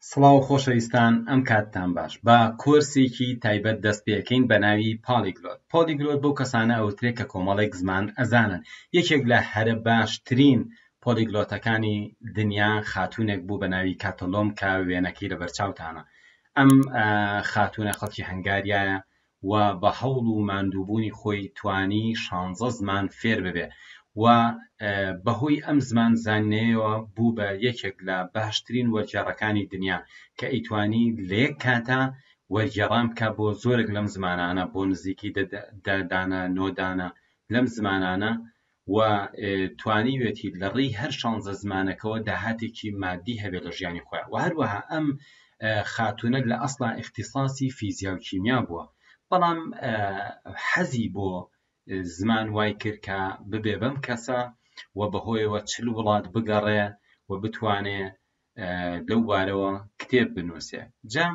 سڵاو خۆشەویستان، ئەم کاتتان باش. بە کۆرسێکی تایبەت دەست پێکەین بە ناوی پالیگلۆت. پالیگلۆت بۆ کەسانە ئەوترێت کە کۆمەڵێک زمان ئەزانن. یەکێک لە هەرە باشترین پۆلیگلۆتەکانی دنیا خاتوونێک بوو بە ناوی کاتۆلۆم کە وێنەکەی لەبەرچاوتانە. ئەم خاتوونە خەڵکی هەنگاریایە و بە هەوڵ و ماندووبوونی خۆی توانی 16 زمان فێر ببێ و بەهۆی ئەم زمان زانینەوە بوو بە یەکێک لە باشترین وەرگێڕەکانی دنیا کە ئەیتوانی لە یەک کاتە وەرگێڕان بکە بۆ زۆرێک لەم زمانانە، بۆ نزیکی دانە 9 دانە لەم زمانانە و توانیوێتی لە ڕێی هەر 16 زمانەکەەوە داهاتێکی مادی هەبێت لە ژیانی خۆیان. و هەروەها ئەم خاتوونە لە ئەسڵا اختصاصی فیزیا و کیمیا بووە، بەڵام حەزی بۆ زمان وای کرد کە ببێ بەم کەسە و بەهۆیەوە 40 وڵات بگەڕێ و بتوانێ لەو بارەوە کتێب بنووسێ. جا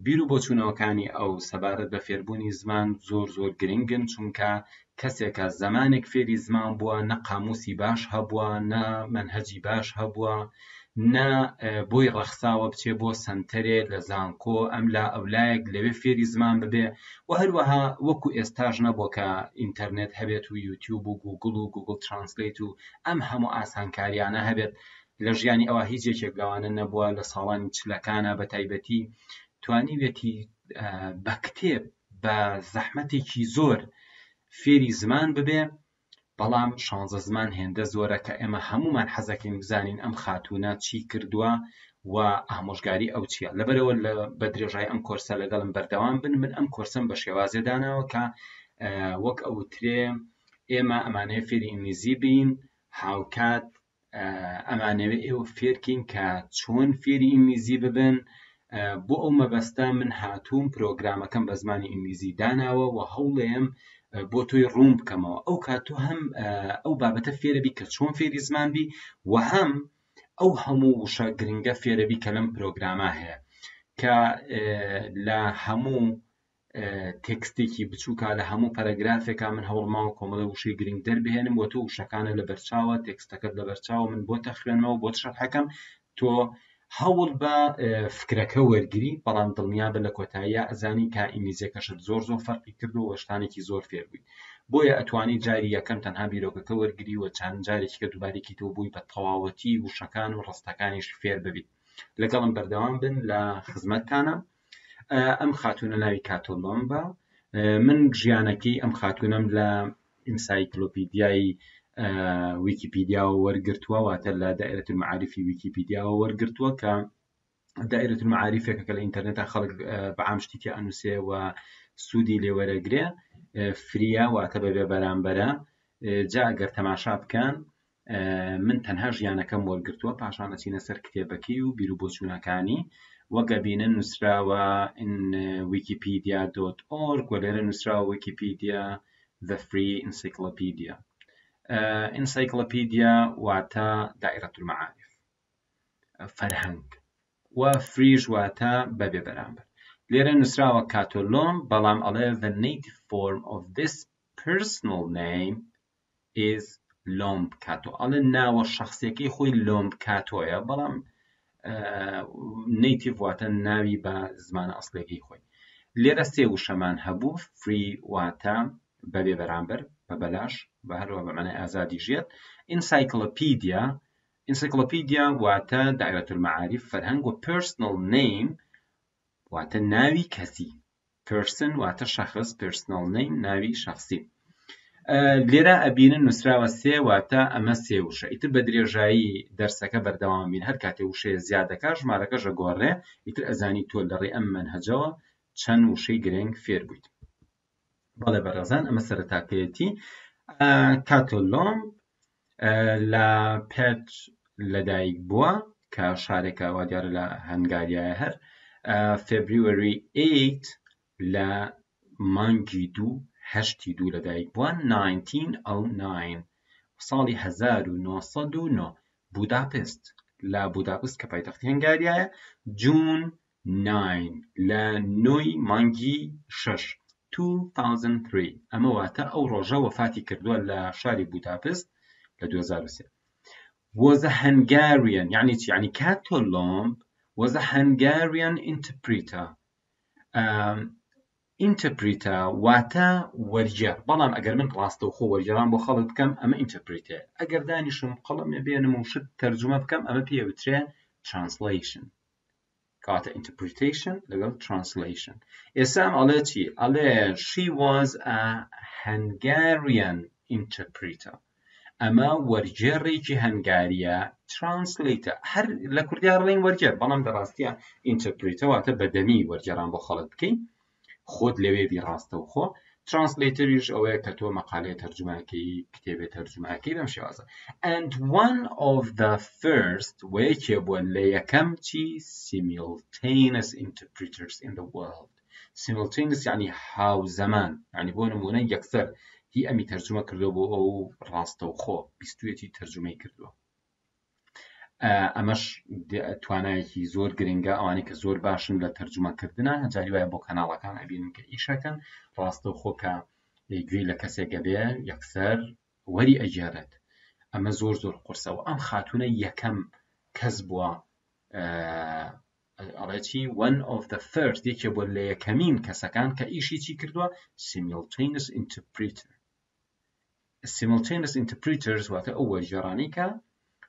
بیر و بۆچوونەوەکانی ئەو سەبارەت بە فێربوونی زمان زۆر گرنگن، چونکە کەسێکە زمانێک فێری زمان بووە، نە قاموسی باش هەبووە، نە منهەجی باش هەبووە، نە بۆی ڕەخساوە بچێ بۆ سنتەرێ لە زانکۆ ئەم لا ئەولایەک لەوێ فێری زمان ببێ. و هەروەها وەکو ئێستاژ نەبووە کە ئینتەرنێت هەبێت و یوتیوب و گوگل ترانسلیت و ئەم هەموو ئاسانکاریانە هەبێت. لە ژیانی ئەوە هیچ یەکێک لەوانە نەبووە لە ساڵانی چلەکانە بە تایبەتی توانیوێتی بە کتێب بە زەحمەتێکی زۆر فێری زمان ببێ. بەڵام 16 زمان هێندە زۆرە کە ئێمە هەمومان حەزەکەین بزانین ئەم خاتوونە چی کردووە و ئامۆژگاری ئەو چییە. لەبەرەوە بە درێژای ئەم کۆرسە لەگەڵم بەردەوام بن. من ئەم کۆرسم بە شێوازێ داناوە کە وەک ئەوترێ ئێمە ئەمانەیە فێری ئینگلیزی بین، هاوکات ئەمانەوێ ئێوە فێرکەین کە چۆن فێری ئینگلیزی ببن. بۆ ئەو مەبەستە من هاتووم پرۆگرامەکەم بە زمانی ئینگلیزی داناوە و هەوڵێم بۆ تۆی ڕوون بکەمەوە ئەو کاتۆ هەم ئەو بابەتە فێرەبی کە چۆن فێری زمان بی و هەم ئەو هەموو وشە گرنگە فێرەبی کە لەم پرۆگرامە هەیە کە لە هەموو تێکستێکی بچووکە، لە هەموو پەرەگرافێکە من هەوڵماوە کۆمەڵە وشەی گرنگ دەربهێنم و تۆ وشەکانە لە بەرچاوە، تێکستەکەت لە بەرچاوە، من بۆتە خوێنمەوە بۆ شەرحەکەم، تۆ هەوڵ بە فکرەکە وەرگری، بەڵام دڵنیا بە لە کۆتاییە ئەزانی کە ئینگلیزیەکەشت زۆر فەرقی کردو و شتانێکی زۆر فێر بووی. بۆیە ئەتوانی جاری یەکەم تەنها بیرۆکەکە وەرگری و چەند جارێکی کە دووبارێکی تۆ بووی بە تەواوەتی وشەکان و ڕستەکانیش فێر ببیت. لەگەڵم بەردەوام بن لە خزمەتتانە. ئەم خاتوونە ناوی کاتۆلۆم بە. من ژیانەکەی ئەم خاتوونەم لە ئینسایکلۆپیدیای ویکیپیدیاوە وەرگرتووە، واتە لە دائرەة المعارفی ویکیپیدیاوە وەرگرتووە کە دائرەة المعارفێکە کە لە ئینتەرنێتە خەڵک بەعام شتێکی ئەنووسێ و سوودی لێ وەرەگرێ، فریە، واتە بەبێ بەرامبەرە. جا ئەگەر تەماشا بکەن من تەنها ژیانەکەم وەرگرتووە، پاشان ئەچینە سەر کتێبەکەی و بیر و بۆچوونەکانی وەگە بینن نووسراوە wikipedia.org و لێرە نووسراوە Wikipedia The Free Encyclopedia. Encyclopedia واتە دائرەة المعارف، فەرهەنگ، و فریش واتە بەبێ بەرامبەر. لێرە نووسراوە کاتۆلۆم، بەڵام ئەڵێ the native form of this personal name is لۆمب کاتۆ. ئەڵێ ناوە شخصیەکەی خۆی لۆمب کاتۆیە، بەڵام نیتیڤ واتە ناوی بە زمانە ئەسڵێکی خۆی. لێرە سێ وشەمان هەبوو. فری واتە بەبێ بەرامبەر، بە بەلاش، بە هەروە بە معنای ئازادی ژێت. ئینسایکلۆپیدیا واتە دائرەة المعارف، فەرهەنگ، و personal name واتە ناوی کەسی. person واتە شەخص، personal name ناوی شخصی. لێرە ئەبینن نووسراوە سێ، واتە ئەمە سێ وشە. ئیتر بە درێژایی دەرسەکە بەردەوام بین، هەر کاتێ وشەیە زیادەکە ژمارەکەش ئەگۆڕێ، ئیتر ئەزانی تۆ لە ڕێی ئەم منهەجەوە چەند وشەی گرنگ فێر بوویت. بەڵێ بەڕێزان، ئەمە سەرەتاکەیەتی. کاتۆلۆم لە پێت لەدایک بووە کە شارێکە وا دیارە لە هەنگاریایە، هەر فێبریوەری 8 لە مانگی 2 لەدایک بووە 1909 ساڵی 1909 بوداپست، لە بوداپست کە پایتەختی هەنگاریایە. جون 9 لە 9 مانگی 6 2003 ئەمە واتە ئەو ڕۆژە وەفاتی کردووە لە شاری بوداپست لە 2003. was a Hungarian، يعني چی؟ يعني کاتۆلۆم was a Hungarian interpreter. Interpreter واتە وەرجێر بەڵام ئەگەر من ڕاستەوخۆ وەرجێران بۆ خەڵک بکەم ئەمە interpreter ئەگەر دانیشم قەڵەمێ بێنم و شت تەرجمە بکەم ئەمە پێوترێ translation کاتە interpretation لەگەڵ translation ئێسام ئەڵێ چی ئەڵێ she was a Hungarian interpreter ئەمە وەرجێڕێکی هەنگاریە translator هەر لە کوردیا ڕڵین وەرجێر بەڵام دەڕاستیە interpreter واتە بەدەمی وەرجێران بۆ خەڵک بکەین خۆت لەوێ بی ڕاستەوخۆ ترانسلیتریش ئەوەیە کە تۆ مەقالەیە تەرجمەکەی کتێبێ تەرجمەکەی بەم شێوازە and one of the first وەیەکێ بووە لە یەکەم چی simultaneous interpreters in the world simultaneous یعنی هاوزەمان یعنی بۆ نمونە یەکسەر هی ئەمی تەرجمە کردو بۆ ئەو ڕاستەوخۆ بیستوێتی تەرجمەی کردووە ئەمەش توانایەکی زۆر گرنگە ئەوانەی کە زۆر باشن لە تەرجمەکردنە هەجاری وایە بۆ کەناڵەکان ئەبینن کە ئیشەکەن ڕاستەوخۆ کە گوێی لە کەسێکە بێ یەکسەر وەری ئەجارێت ئەمە زۆر زۆر قورسەوە ئەم خاتونە یەکەم کەس بووە ئەڵێکی one of the first یەکێ بووە لە یەکەمین کەسەکان کە ئیشی چی کردووە simultaneous interpreter simultaneous interpreters واتە ئەو وەرجێڕانەی کە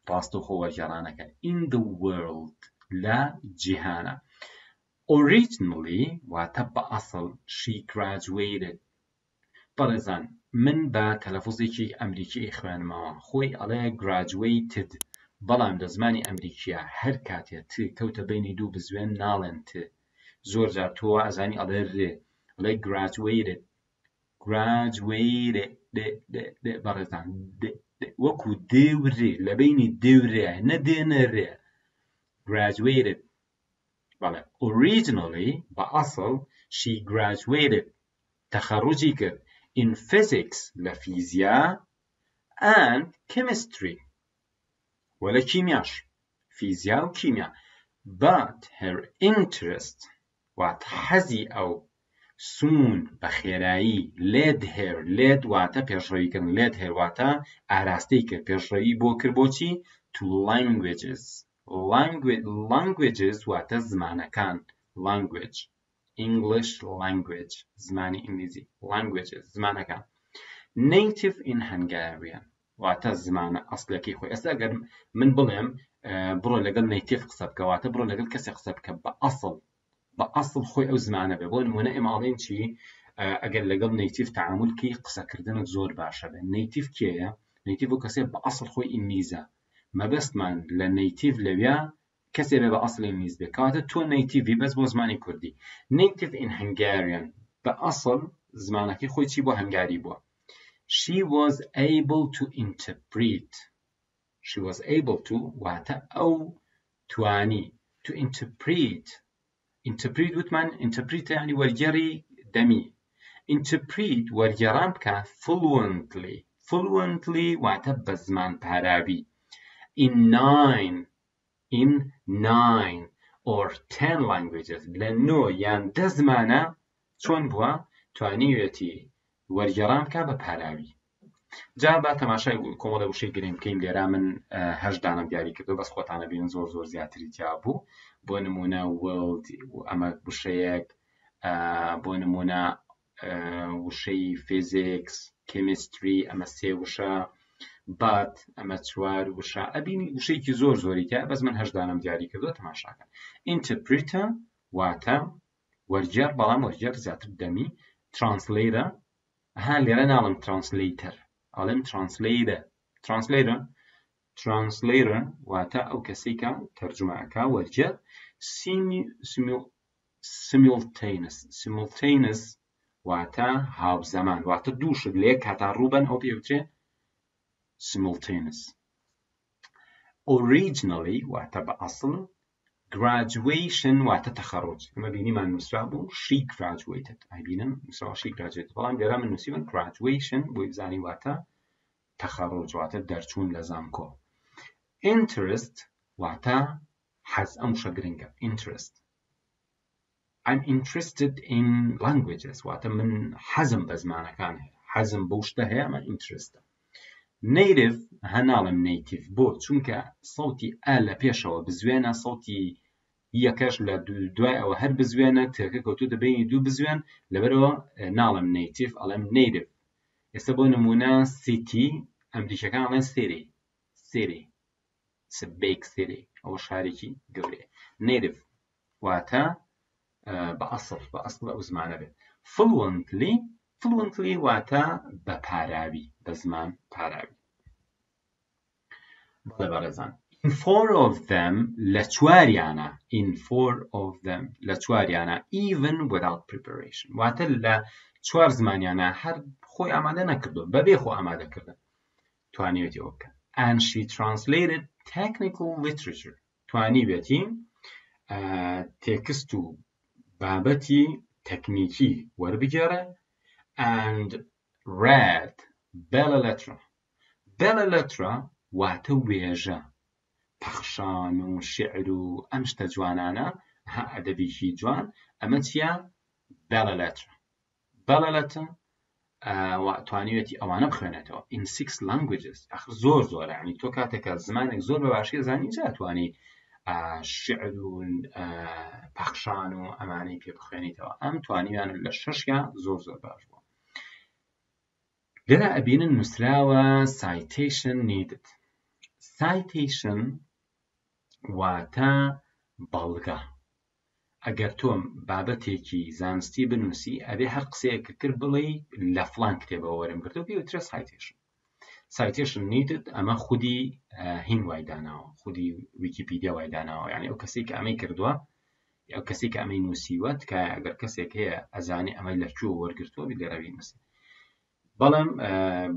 ڕاستەوخۆ وەرجێڕانەکە in the world لە جیهانە originally واتە بە ئەسڵ she graduated بەڕێزان من بە تەلەفوزێکی ئەمریکی خوێنمەوە خۆی ئەڵێ graduated بەڵام لە زمانی ئەمریکیە هەر کاتێ ت کەوتە بینی دوو بزوێن ناڵێن ت زۆر جار تۆ ئەزانی ئەڵێ رێ ئەڵێ graduated بەڕێزان وەکو دێورێ لە بینی دێورێ نەدێنە رێ graduated بەڵێ originally بە ئەسڵ she graduated تەخەڕوجی کرد in physics لە فیزیا and chemistry ولا کیمیاش فیزیا و کیمیا but her interest وات حەزی ئەو soon بە خێرایی led her led واتە پێشڕەویکردن led her واتە ئاراستەی کرد پێشڕەوی بۆ کرد بۆچی to languages واتە زمانەکان language English language زمانی ئینگلیزی languages زمانەکان native in Hungarian واتە زمانە ئەسلەکەی خۆی ئێستا ئەگەر من بڵێم بڕۆ لەگەڵ native قسە بکە واتە بڕۆ لەگەڵ کەسێک قسە بکە بە ئەسڵ خۆی ئەو زمانە بێ بۆ نمونە ئێماڵێن چی ئەگەر لەگەڵ native تعاملکی قسەکردنت زۆر باشە بێ native کێیە native بۆ کەسێک بە ئەسڵ خۆی ئینگلیزە مەبەستمان لە native لەوێ کەسێ بێ بە ئەسڵ ئینگلیز بێ کاتە تۆ native بەس بۆ زمانی کوردی native in Hungarian بە ئەسڵ زمانەکەی خۆی چی بۆ هەنگاری بووە she was able to interpret she was able to واتە ئەو توانی to interpret وتمان interpret یعنی وەرگێڕی دەمی interpret وەرگێڕان بکە fluently واتە بە زمان پاراوی in 9 or 10 languages لە 9 یان 10 زمانە چۆن بووە توانیوێتی وەرگێڕان بکە بە پاراوی جا با تەماشای کۆمەڵە وشەی گرنگ بکەین لێرە من 8 دانم دیاری کردو بەس خۆتانە بینن زۆر زیاتری تیا بوو بۆ نمونە world ئەمە وشەیەک بۆ نمونە وشەی physics chemistry ئەمە 3 وشە but ئەمە 4 وشە ئەبینی وشەیەکی زۆری تیا بەس من 8 دانم دیاری کردو تەماشاکە interpreter واتە وەرجێر بەڵام وەرجێر زیاتر دەمی translator ها لێرە ناڵم translator ئەڵێم translator واتە ئەو کەسێک کە تەرجمەکە وەرجێر simultaneous واتە هاوزەمان واتە دووشت لە یەک کاتا ڕووبەن ئەو پێوترێ simultaneous originally واتە بە ئەسڵ graduation واتە تەخەڕوج ئەمە بینیمان نووسرا بوو she graduated ئەبینن نووسراوە she graduated بەڵام لێرە من نووسیوە graduation بۆی بزانی واتە تەخەڕوج واتە دەرچوون لە زانکۆ interest واتە حەز ئەم شە گرنگە interest I'm interested in languages واتە من حەزم بە زمانەکان هەیە حەزم بەو شتە هەیە ئەمە interest native هەناڵم native بۆ چونکە سەوتی ئا لە پێشەوە بزوێنە سەوتی یەکەش لە دوای ئەوە هەر بزوێنە تێکە کەوتوتە بینی دوو بزوێن لەبەرەوە ناڵم نیتیف ئەڵێم نیتیف. ئێستا بۆ نمونە سیتی ئەمریکەکان ئەڵێن سیری سیری بێک سیری ئەوە شارێکی گەورەیە. نیتیف واتە بە ئەسڵ ئەو زمانە بێت. fluently واتە بە پاراوی بە زمان پاراوی. بەڵێ بەڕێزان in four of them لە چواریانە even without preparation واتە لە چوار زمانیانە هەر خۆی ئامادە نەکردو بەبێ خۆ ئامادەکردن توانیوێتی ئەوە بکە. and she translated technical literature توانیوێتی تێکست و بابەتی تەکنیکی وەربگێڕە and read belles lettres واتە وێژە پەخشان و شعر و ئەم شتە جوانانە ئەدەبێکی جوان ئەمە چیە؟ belles lettres توانیوێتی ئەوانە بخوێنێتەوە in 6 languages. ئەخر زۆرە ینی تۆ کاتێکە زمانێک زۆر بە باشی زانی جاتوانی شعر و پەخشان و ئەمانەی پێ بخوێنیتەوە. ئەم توانیویان لە 6 زۆر باش بووە. لێرە ئەبینن نووسراوە citation needed. citation واتە بەڵگە. ئەگەر تۆم بابەتێکی زانستی بنووسی ئەبێ هەر قسەیەکە کرد بڵێ لە فڵان کتێبەوە وەرم گرتەوە پێوترە citation needed. ئەمە خودی هین وای داناوە خودی ویکیپیدیا وای داناوە یعنی ئەو کەسێک کە ئەمەی کردووە ئەو کەسێک کە ئەمەی نووسیوە تکایە ئەگەر کەسێک هەیە ئەزانێ ئەمەی لەکوێوە وەرگرتووە بێ لێرە بینووسێ. بەڵام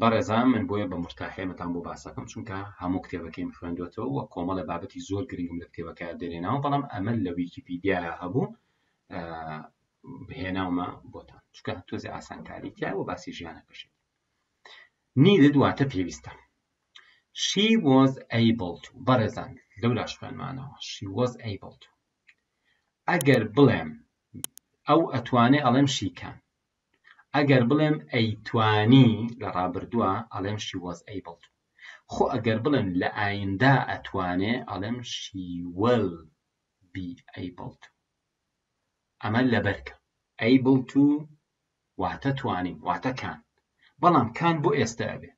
بەڕێزان من بۆیە بە مرتاحێمەتان بۆ باسەکەم چونکە هەموو کتێبەکەیم خوێندوێتەوە و کۆمەڵە بابەتی زۆر گرنگم لە کتێبەکە دێناوە بەڵام ئەمە لە ویکیپیدیا هەبوو هێناومە بۆتان چونکە تۆزی ئاسانکاری تیا و باسی ژیانەکەشێت. needed واتە پێویستە. she was able to بەڕێزان لەولاش خوێنمانەوە she was able to. ئەگەر بڵێم ئەو ئەتوانێ ئەڵێم she can. ئەگەر بڵێم ئەیتوانی لە ڕابردووە ئەڵێم she was able to. خۆ ئەگەر بڵێم لە ئایندا ئەتوانێ ئەڵێم she will be able to. ئەمە لەبەرکە able to واتە توانی واتە کان بەڵام کان بۆ ئێستا ئەبێ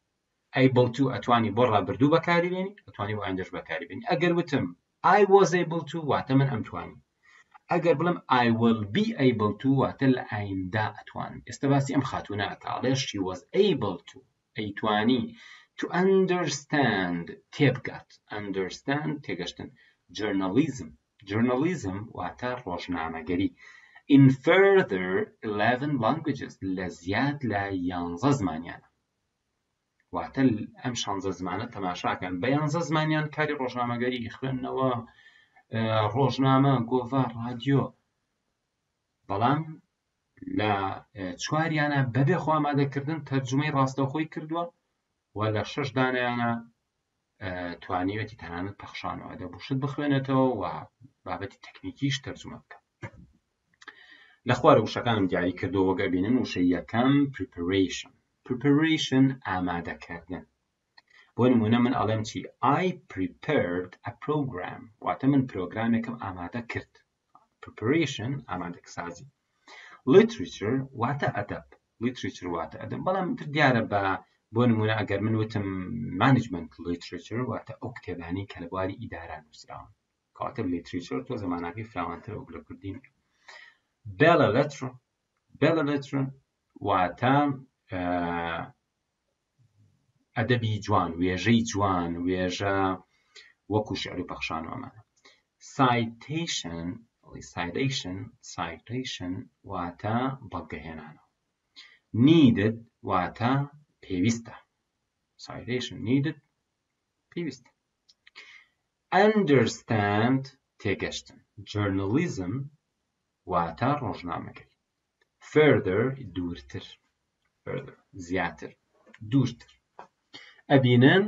able to ئەتوانی بۆ ڕابردوو بەکاری بێنی ئەتوانی بۆ ئایندەش بەکاری بێنی. ئەگەر وتم I was able to واتە من ئەم توانی. ئەگەر بڵم I will be able to واتە لە ئایندا ئەتوانم. ئێستا باسی ئەم خاتوونە ئەکاڵێ she was able to ئەیتوانی to understand تێبگات understand تێگەشتن journalism واتە ڕۆژنامەگەری in further 11 languages لە زیاد لە 11 زمانیانە واتە ئەم 16 زمانە تەماشاکەن بە 11 زمانیان کاری ڕۆژنامەگەری خوێندنەوە ڕۆژنامە گۆڤار رادیۆ بەڵام لە چواریانە بەبێ خۆ ئامادەکردن تەرجمەی ڕاستەوخۆی کردووە و لە 6 دانیانە توانیوێتی تەنانەت پەخشانەوە دەبووشت بخوێنێتەوە و بابەتی تەکنیکیش تەرجمە بکە. لە خوارە وشەکانم دیاری کردەوە وەگە بینن وشەی یەکەم preparation ئامادەکردن. بۆ نمونە من ئەڵێم چی I prepared a program واتە من پرۆگرامێکم ئامادە کرد. preparation ئامادەکسازی. literature واتە ئەدەب واتە ئەدەب بەڵام دیارە بۆ نمونە ئەگەر من وتم management literature واتە ئەو کتێبانی کە لە بواری ئیدارە نووسراون کەواتە literature تۆ زەمانەکەی فراوانترە وەک لە کوردی. belles lettres واتە ئەدەبی جوان وێژەی جوان وێژە وەکو شعر و پەخشان و ئەمانە. citation واتە بەڵگەهێنانەوە. needed واتە پێویستە. citation needed پێویستە. understand تێگەشتن. journalism واتە ڕۆژنامەگەری. further دوورتر زیاتر دوورتر. ئەبینن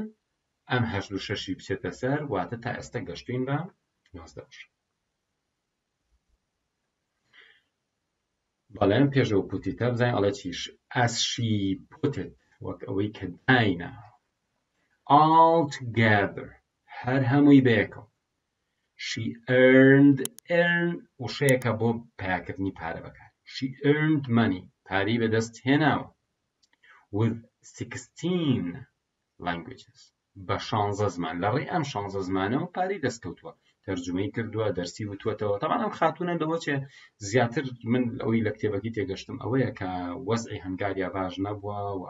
ئەم 8 و 6 بچێتە سەر واتە تا ئێستا گەشتوین بە 11. بەڵێن پێشەوە پوتیتە بزانین ئەڵێ چیش as she put it وەک ئەوەی کە داینە all together هەر هەمووی بەیەکەوە she earned وشەیەکە بۆ پیاکردنی پارە بەکار. she earned money پارەی بەدەست هێناوە with 16 languages بە 16 زمان لەڕێی ئەم 16 زمانەوە پارەی دەستکەوتووە تەرجمەی کردووە دەرسی وتووەتەوە تەمان ئەم خاتونە لەوەچێ زیاتر من ئەوەی لە کتێبەکەی تێگەشتم ئەوەیە کە وەزعی هەنگاریا باش نەبووە و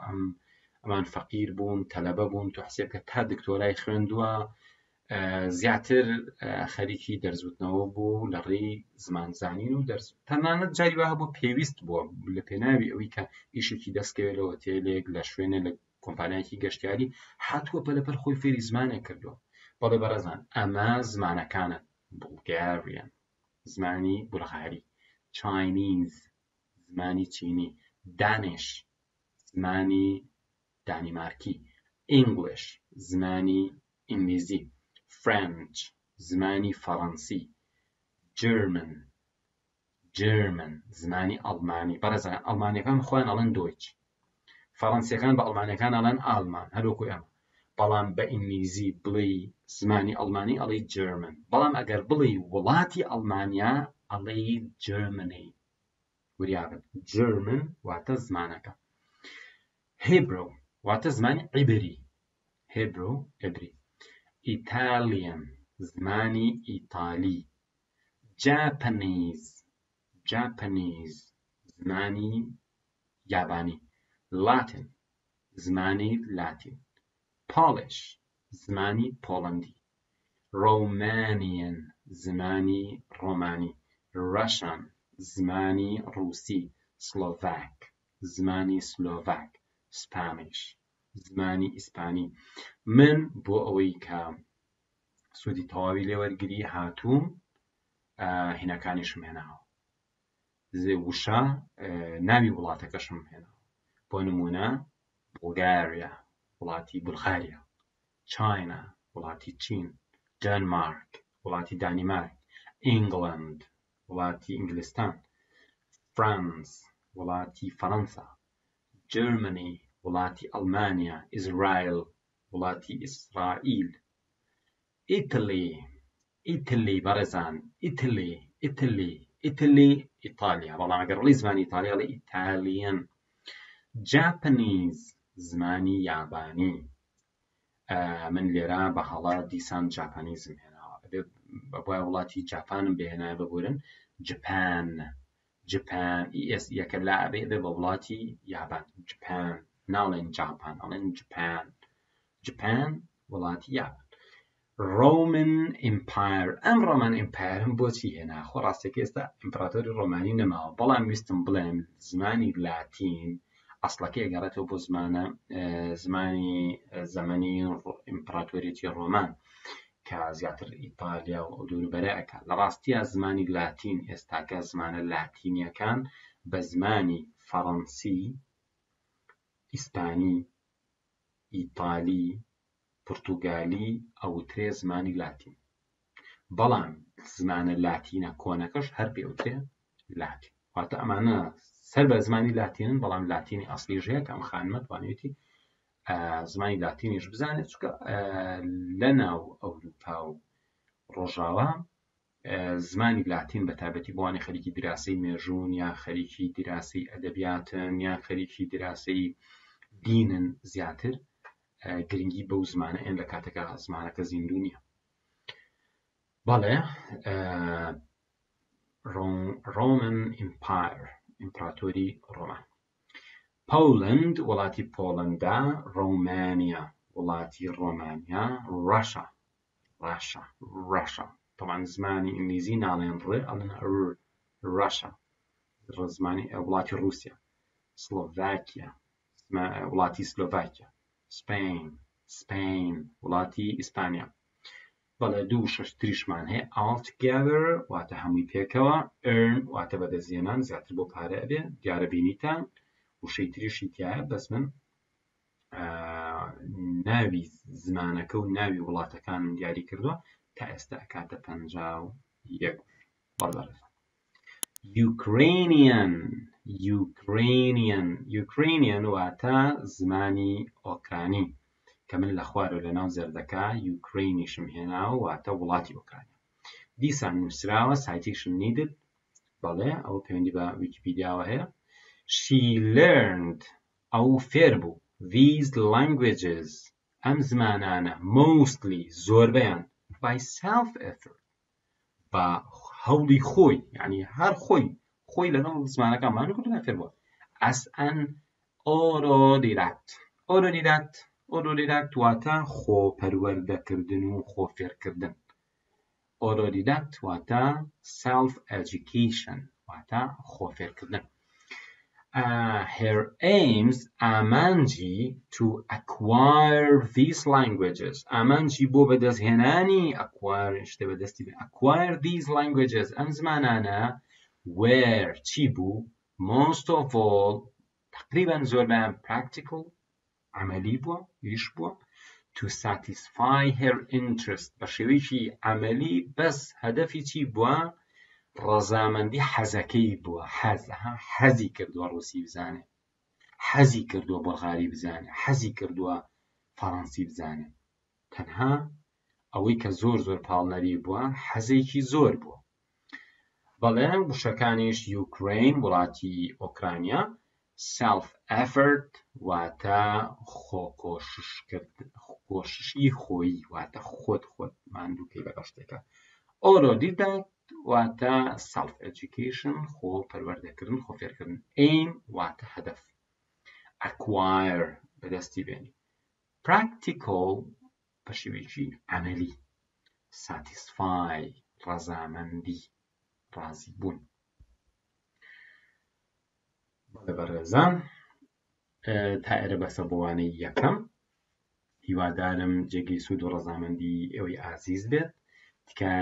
ئەمان فەقیر بوون تەلەبە بوون تو حسێبکە تا دکتۆرای خوێندووە زیاتر خەریکی دەرزوتنەوە بوو لە ڕێی زمانزانین و دەرز تەنانەت جاری وایە بۆ پێویست بووە لە پێناوی ئەوەی کە ئیشێکی دەستکەوێت لە هۆتێلێک لە شوێنە لە کۆمپانیایەکی گەشتیاری هاتووە پەلەپەر خۆی فێری زمانێک کردووە بەڵێ بەڕێزان ئەمە زمانەکانە بولگاریان زمانی بولغاری چاینیز زمانی چینی دانش زمانی دانیمارکی ئینگلیش زمانی ئینگلیزی فرنچ زمانی فەڕەنسی جێرمن زمانی ئەڵمانی بەڕێزان ئەڵمانیەکان خۆیان ئەڵێن دۆیچ فەڕەنسیەکان بە ئەڵمانیەکان ئەڵێن ئالمان هەروەکو ئێمە بەڵام بە ئینگلیزی بڵێ زمانی ئەڵمانی ئەڵێ جێرمن بەڵام ئەگەر بڵێ وڵاتی ئەڵمانیا ئەڵێ جێرمنی وریابن جێرمن واتە زمانەکە هیبرو واتە زمانی عیبری هیبرو عیبری ئیتالیان زمانی ئیتالی جاپانیز زمانی یابانی لاتین زمانی لاتین پۆلیش زمانی پۆڵەندی ڕۆمانیان زمانی ڕۆمانی ڕەشان زمانی ڕووسی سلۆڤاک زمانی سلۆڤاک سپانیش زمانی ئیسپانی من بۆ ئەوەی کە سوودی تەواوی لێوەرگری هاتووم هینەکانیشم هێناوە وشە ناوی وڵاتەکەشم هێناوە بۆ نمونە بولگاریا وڵاتی بولغاریا چاینا وڵاتی چین دەنمارک وڵاتی دانیمارک ئینگلند وڵاتی ئینگلستان فرانس وڵاتی فەڕەنسا جێرمنی وڵاتی ئەڵمانیا ئیزرایل وڵاتی ئیسرائیل ئیتلی بەڕێزان ئیتلی ئیتالیا بەڵام ئەگەر بڵی زمانی ئیتالیا بڵێ ئیتالیان جاپانیز زمانی یابانی من لێرە بە هەڵا دیسان جاپانیزم هێناوە بۆیە وڵاتی جاپانم بهێنایە ببورن جپان یەکە لا ئەبێ بە وڵاتی یابان جپان ناڵێن جاپان ئەڵێن جپان وڵاتی یابان ڕۆمن ئیمپایر ئەم ڕۆمان ئیمپایرم بۆچی هێنا خۆ ڕاستێکی ئێستا ئیمپراتۆری ڕۆمانی نەماوە بەڵام ویستم بڵێم زمانی لاتین ئەسڵەکە ئەگەڕێتەوە بۆ زمانی زەمەنی ئیمپراتۆریەتی ڕۆمان کە زیاتر ئیتالیا و دووربەرەکە لە ڕاستیە زمانی لاتین ئێستاکە زمانە لاتینیەکان بە زمانی فەڕەنسی ئیسپانی ئیتالی پورتوگالی ئەوترێ زمانی لاتین بەڵام زمانە لاتینە کۆنەکەش هەر پێوترێ لاتین واتە ئەمانە سەر بە زمانی لاتینن بەڵام لاتینی ئەسڵی ژەیە کە ئەم خانمە توانێتی زمانی لاتینیش بزانێت چونکە لە ناو ئەوروپا و ڕۆژاوە زمانی لاتین بە تایبەتی بۆوانی خەریکی دراسی مێژوون یا خەریکی دراسی ئەدەبیاتن یا خەریکی دراسی دینن زیاتر گرنگی بەو زمانە ئێن لە کاتێکە زمانەکە زیندوو نییە بەڵێ ڕۆمن ئیمپایر ئیمپراتۆری ڕۆمان پۆلند وڵاتی پۆڵەندا ڕۆمانیا وڵاتی ڕۆمانیا ڕەشا طبعا زمانی ئینگلیزی ناڵێن ڕێ ئەڵێن ڕەشا زمانی وڵاتی رووسیا سلۆڤاکیا وڵاتی سلۆڤاکیا سپین وڵاتی ئیسپانیا بەڵێ 2 تریشمان هەیە altogether واتە هەمووی پێکەوە earn واتە بەدەستهێنان زیاتر بۆ پارە ئەبێ دیارە بینیتان وشەی تریشی تایە بەس من ناوی زمانەکە و ناوی وڵاتەکانم دیاری کردووە تا ئێستا ئەکاتە 51 بەڵێ Ukrainian واتە زمانی ئۆکرانی کە من لە خوارەوە لە ناو زەردەکە یوکرینیشم هێناوە واتە وڵاتی ئۆکرانیا دیسان نووسراوە citation needed بەڵێ ئەو پەیوەندی بە ویکیپیدیاوە هەیە. She learned ئەو فێر بوو these languages ئەم زمانانە mostly زۆربەیان by self effort بە هەوڵی خۆی یعنی هەر خۆی لەگەڵ زمانەکانمان کردووە فێر بووە as an autodidact واتە خۆپەروەردەکردن و خۆفێرکردن. autodidact واتە self education واتە خۆفێرکردن. Her aims ئامانجی to acquire these languages ئامانجی بۆ بەدەستهێنانی acquire these languages ئەم زمانانە were چی بوو most of all تقریبا زۆربیان practical عملی بووە ئیش بووە to satisfy her interest بە شێوەیەکی عملی بەس هەدەفی چی بووە ڕەزامەندی حەزەکەی بووە حەزی کردووە ڕووسی بزانێ حەزی کردووە بولغاری بزانێ حەزی کردووە فەڕەنسی بزانێ تەنها ئەوەی کە زۆر پاڵنەری بووە حەزێکی زۆر بووە. بەڵێ وشەکانیش یوکرین وڵاتی ئۆکرانیا self effort واتە کۆششی خۆی واتە خۆت ماندووکەی لەگەڵ شتێکە. autodidact واتە self education خۆ پەروەردەکردن خۆفێرکردن. aim واتە هەدەف acquire بەدەستی بێنی. practical بە شێوەیەکی عەمەلی satisfy ڕەزامەندی ڕازی بوون. بەڕێزان تا ئێرە بەسە بۆوانەی یەکەم هیوادارم جێگەی سوود و ڕەزامەندی ئێوەی ئازیز بێت تکە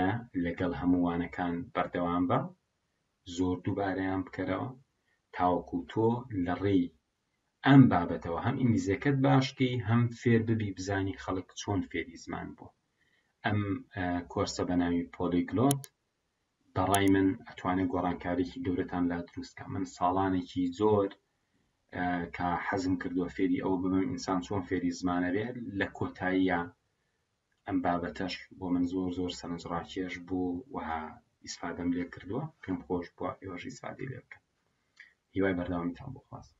لەگەڵ هەمووانەکان بەردەوام بە زۆر دووبارەیان بکەرەوە تاوەکو تۆ لە ڕێی ئەم بابەتەوە هەم ئینگلیزیەکەت باشکەی هەم فێر ببی بزانی خەڵک چۆن فێری زمان بوو. ئەم کۆرسە بە ناوی پۆلیگلۆت بەڕای من ئەتوانێت گۆڕانکاریی گەورەتان لا دروستکە. من ساڵانێکی زۆر کە حەزم کردووە فێری ئەو ببم ئینسان چۆن فێری زمانە بێت لە کۆتاییە ئەم بابەتەش بۆ من زۆر سەرنجڕاکێش بوو و ئیسفادەم لێ کردووە پێم خۆش بووە ئێوەش ئیسفادەی لێ بکەن. هیوای بەردەوامیتان بۆ خوازم.